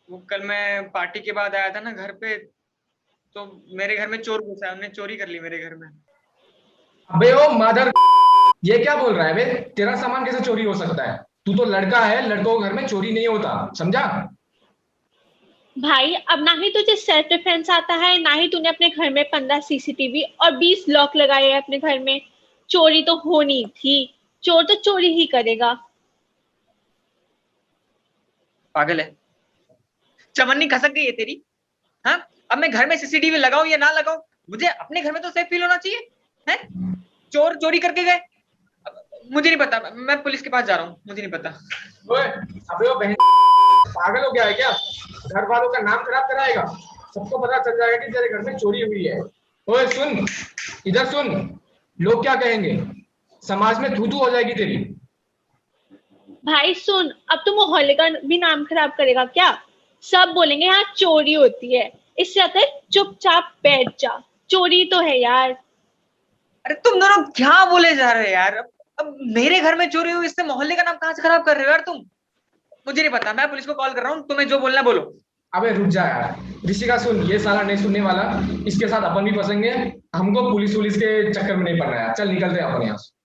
वो कल मैं पार्टी के बाद आया था ना घर पे, तो मेरे घर में चोर घुसा, उन्होंने चोरी कर ली मेरे घर में। अबे ओ मदर, ये क्या बोल रहा है बे? तेरा सामान कैसे चोरी हो सकता है? तू तो लड़का है, लड़कों के घर में चोरी नहीं होता, समझा? भाई अब ना ही तुझे सेल्फ डिफेंस आता है, ना ही तूने अपने घर में 15 सीसीटीवी और 20 लॉक लगाए हैं अपने घर में। चोरी तो होनी थी। चोर तो चोरी ही करेगा। पागल है, चमन्नी खसक गई है तेरी। हाँ, अब मैं घर में सीसीटीवी लगाऊं या ना लगाऊं, मुझे अपने घर में तो सेफ फील होना चाहिए। है, चोर चोरी करके गए। मुझे नहीं पता, मैं पुलिस के पास जा रहा हूँ, मुझे नहीं पता। ओए, अबे ओ बहन, पागल हो गया है क्या? घर वालों का नाम खराब कराएगा। सबको पता चल जाएगा कि तेरे घर में चोरी हुई है। ओए सुन, इधर सुन। लोग क्या कहेंगे? समाज में थू थू हो जाएगी तेरी। भाई सुन, अब तू मोहल्ले का भी नाम खराब करेगा क्या? सब बोलेंगे यहाँ चोरी होती है। इससे आता है चुपचाप बैठ जा। चोरी तो है यार। अरे तुम दोनों क्या बोले जा रहे हो यार? अब मेरे घर में चोरी हुई, इससे मोहल्ले का नाम कहाँ से खराब कर रहे हो यार तुम? मुझे नहीं पता, मैं पुलिस को कॉल कर रहा हूँ, तुम्हें जो बोलना है बोलो। अबे रुक जा यार। ऋषिका सुन, ये साला नहीं सुनने वाला। इसके साथ अपन भी फंसेंगे। हमको पुलिस वुलिस के चक्कर में नहीं पड़ना है। चल निकलते हैं अपन यहाँ से।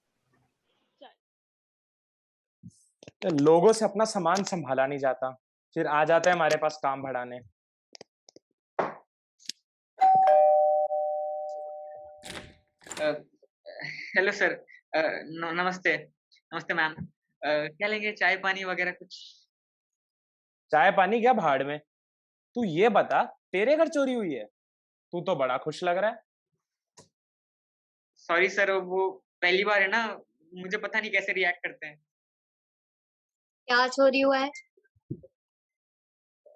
लोगों से अपना सामान संभाला नहीं जाता, फिर आ जाता है हमारे पास काम बढ़ाने। Hello sir. नमस्ते। नमस्ते मैम। क्या लेंगे, चाय पानी वगैरह कुछ? चाय पानी क्या भाड़ में। तू ये बता, तेरे घर चोरी हुई है? तू तो बड़ा खुश लग रहा है। सॉरी सर, वो पहली बार है ना, मुझे पता नहीं कैसे रिएक्ट करते हैं। क्या चोरी हुआ है?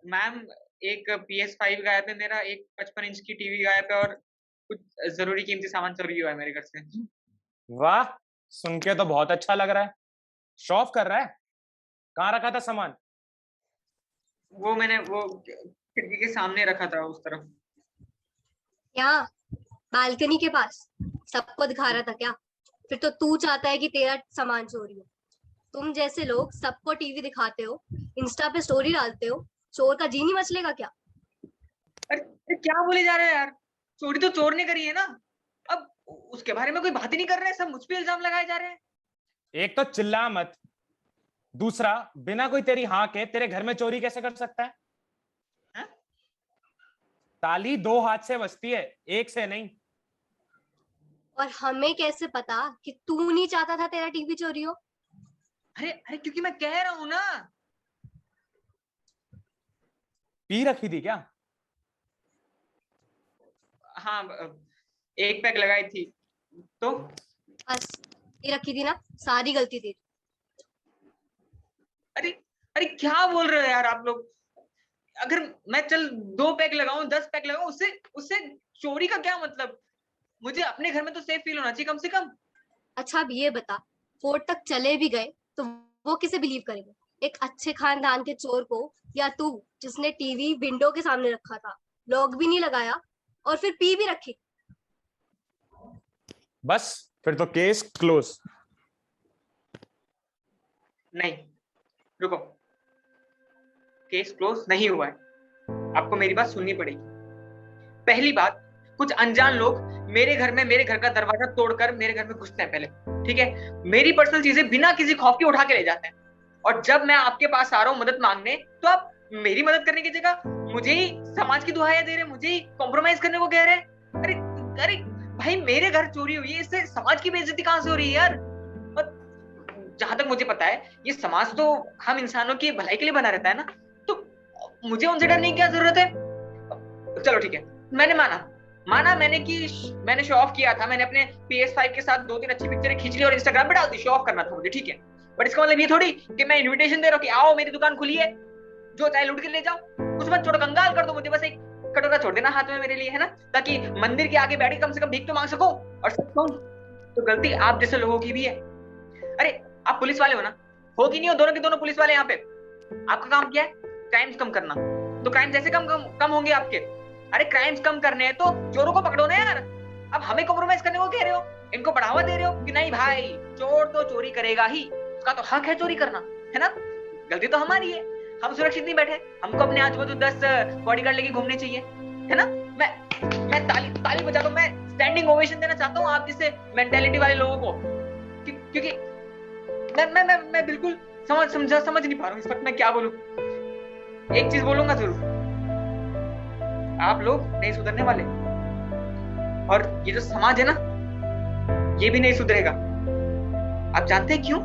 मैम, एक PS5 गायब है मेरा, एक 55 इंच की टीवी गायब है, और कुछ जरूरी कीमती सामान चोरी हुआ है मेरे घर से। वाह, सुन के तो बहुत अच्छा लग रहा है। शो ऑफ कर रहा है। कहाँ रखा था सामान? वो मैंने वो खिड़की के सामने रखा था, उस तरफ। यहाँ बालकनी के पास सबको दिखा रहा था क्या? फिर तो तू चाहता है कि तेरा सामान चोरी हो। तुम जैसे लोग सबको टीवी दिखाते हो, इंस्टा पे स्टोरी डालते हो। चोर का जी नहीं मचलेगा क्या? अरे क्या बोले जा रहे हैं यार? चोरी तो चोर ने करी है ना। अब उसके बारे में कोई बात ही नहीं कर रहे हैं, सब मुझ पे इल्जाम लगाए जा रहे हैं। एक तो चिल्ला मत, दूसरा बिना कोई तेरी हाँ के तेरे घर में चोरी कैसे कर सकता है? हाँ? ताली दो हाथ से बजती है, एक से नहीं। और हमें कैसे पता कि तू नहीं चाहता था तेरा टीवी चोरी हो? अरे अरे, क्योंकि मैं कह रहा हूं ना। पी रखी थी क्या? हाँ, एक पैक लगाई थी तो। बस ये रखी थी ना, सारी गलती थी। अरे अरे, क्या बोल रहे हो यार आप लोग? अगर मैं चल 2 पैक लगाऊं, 10 पैक लगाऊं, उससे उससे चोरी का क्या मतलब? मुझे अपने घर में तो सेफ फील होना चाहिए कम से कम। अच्छा अब ये बता, कोर्ट तक चले भी गए तो वो किसे बिलीव करेगा? एक अच्छे खानदान के चोर को, या तू जिसने टीवी विंडो के सामने रखा था, लॉक भी नहीं लगाया और फिर पी भी रखी? बस, फिर तो केस क्लोज। नहीं, रुको। केस क्लोज नहीं हुआ है। आपको मेरी बात सुननी पड़ेगी। पहली बात, कुछ अनजान लोग मेरे घर में, मेरे घर का दरवाजा तोड़कर मेरे घर में घुसते हैं पहले। ठीक है, मेरी पर्सनल चीजें बिना किसी खौफ के उठा के ले जाते हैं। और जब मैं आपके पास आ रहा हूं मदद मांगने, तो आप मेरी मदद करने की जगह मुझे ही समाज की दुहाइयां दे रहे हैं, मुझे ही कॉम्प्रोमाइज करने को कह रहे हैं। अरे अरे भाई, मेरे घर चोरी हुई है, इससे समाज की बेइज्जती कहां से हो रही है यार? और जहां तक मुझे पता है, ये समाज तो हम इंसानों की भलाई के लिए बना रहता है ना, तो मुझे उनसे डरने की क्या जरूरत है? चलो ठीक है, मैंने माना माना मैंने कि मैंने शो ऑफ किया था। मैंने अपने PS5 के साथ 2-3 अच्छी पिक्चरें खींच ली और इंस्टाग्राम पे डाल दी। शो ऑफ करना था मुझे, ठीक है। बट इसका मतलब ये थोड़ी कि मैं इनविटेशन दे रहा हूँ कि आओ मेरी दुकान खुली है, जो चाहे लूट के ले जाओ। कुछ मत छोड़ो, कंगाल कर दो मुझे। बस एक कटोरा छोड़ देना हाथ में मेरे लिए, है ना, ताकि मंदिर के आगे बैठ के कम से कम भीख तो मांग सको। और सच कहूं तो गलती आप जैसे लोगों की भी है। अरे आप पुलिस वाले हो ना? हो कि नहीं हो? दोनों के दोनों पुलिस वाले यहाँ पे। आपका काम क्या है? क्राइम्स कम करना। तो क्राइम्स ऐसे कम होंगे आपके? अरे क्राइम्स कम करने हैं तो चोरों को पकड़ो ना यार। अब हमें कॉम्प्रोमाइज करने को कह रहे हो, इनको बढ़ावा दे रहे हो कि नहीं भाई, चोर तो चोरी करेगा ही, उसका तो हक है चोरी करना, है ना? गलती तो हमारी है। हम सुरक्षित नहीं बैठे, हमको अपने आजू बाजू 10 बॉडीगार्ड लेके घूमने चाहिए, है ना? मैं ताली बजाता हूँ, मैं स्टैंडिंग ओवेशन देना चाहता हूँ आप जैसे मेंटेलिटी वाले लोगों को, क्योंकि मैं बिल्कुल समझ नहीं पा रहा हूँ इस वक्त मैं क्या बोलूं। एक चीज बोलूंगा जरूर, आप लोग नहीं सुधरने वाले, और ये जो समाज है ना, ये भी नहीं सुधरेगा। आप जानते हैं क्यों?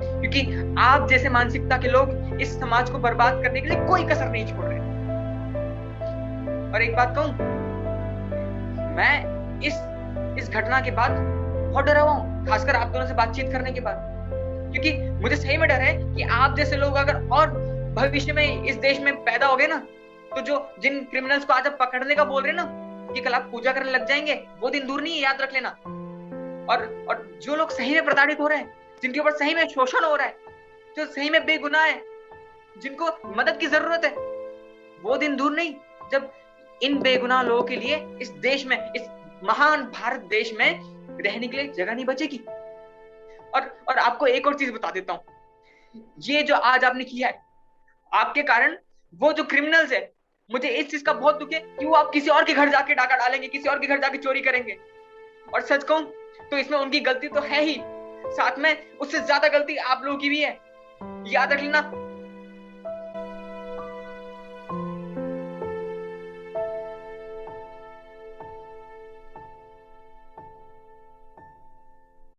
क्योंकि आप जैसे मानसिकता के लोग इस समाज को बर्बाद करने के लिए कोई कसर नहीं छोड़ रहे। और एक बात कहूं, मैं इस घटना के बाद बहुत डरा हुआ हूं, खासकर आप दोनों से बातचीत करने के बाद, क्योंकि मुझे सही में डर है कि आप जैसे लोग अगर और भविष्य में इस देश में पैदा हो गए ना, तो जिन क्रिमिनल्स को आज आप पकड़ने का बोल रहे हैं ना, कि कल आप पूजा करने लग जाएंगे, वो दिन दूर नहीं है, याद रख लेना। और जो लोग सही में प्रताड़ित हो रहे हैं, जिनके ऊपर सही में शोषण हो रहा है, जो सही में बेगुनाह है, जिनको मदद की जरूरत है, वो दिन दूर नहीं जब इन बेगुनाह लोगों के लिए इस देश में, इस महान भारत देश में रहने के लिए जगह नहीं बचेगी। और आपको एक और चीज बता देता हूं, ये जो आज आपने किया है, आपके कारण वो जो क्रिमिनल्स है, मुझे इस चीज का बहुत दुख है कि वो आप किसी और के घर जाके डाका डालेंगे, किसी और के घर जाके चोरी करेंगे। और सच कहूं तो इसमें उनकी गलती तो है ही, साथ में उससे ज्यादा गलती आप लोगों की भी है। याद रख लेना,